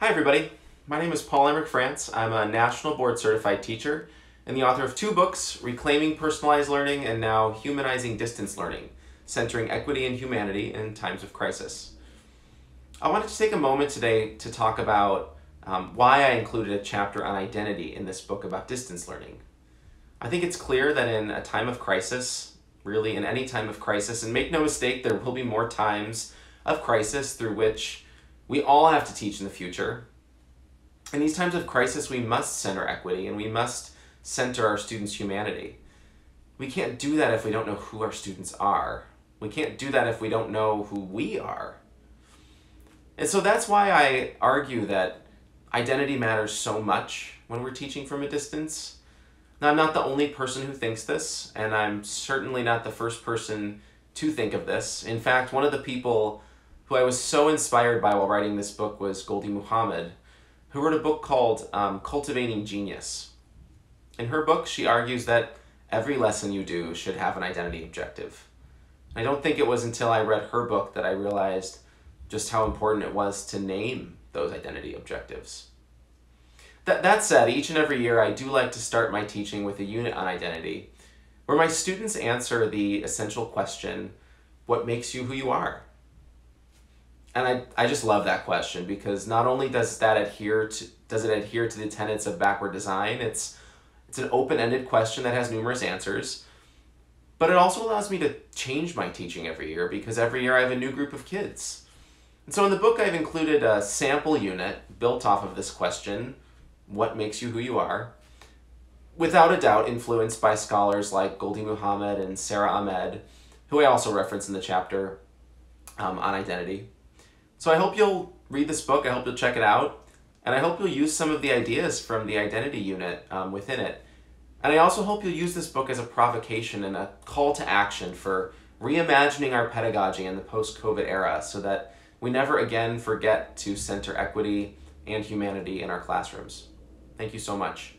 Hi everybody, my name is Paul Emmerich France. I'm a National Board Certified teacher and the author of 2 books, Reclaiming Personalized Learning and now Humanizing Distance Learning, Centering Equity and Humanity in Times of Crisis. I wanted to take a moment today to talk about why I included a chapter on identity in this book about distance learning. I think it's clear that in a time of crisis, really in any time of crisis, and make no mistake, there will be more times of crisis through which we all have to teach in the future. In these times of crisis, we must center equity and we must center our students' humanity. We can't do that if we don't know who our students are. We can't do that if we don't know who we are. And so that's why I argue that identity matters so much when we're teaching from a distance. Now, I'm not the only person who thinks this, and I'm certainly not the first person to think of this. In fact, one of the people who I was so inspired by while writing this book was Gholdy Muhammad, who wrote a book called Cultivating Genius. In her book, she argues that every lesson you do should have an identity objective. I don't think it was until I read her book that I realized just how important it was to name those identity objectives. That said, each and every year I do like to start my teaching with a unit on identity, where my students answer the essential question, what makes you who you are? And I just love that question because not only does it adhere to the tenets of backward design, it's an open-ended question that has numerous answers, but it also allows me to change my teaching every year because every year I have a new group of kids. And so in the book I've included a sample unit built off of this question, what makes you who you are, without a doubt influenced by scholars like Gholdy Muhammad and Sarah Ahmed, who I also reference in the chapter on identity. So I hope you'll read this book, I hope you'll check it out, and I hope you'll use some of the ideas from the identity unit within it. And I also hope you'll use this book as a provocation and a call to action for reimagining our pedagogy in the post-COVID era so that we never again forget to center equity and humanity in our classrooms. Thank you so much.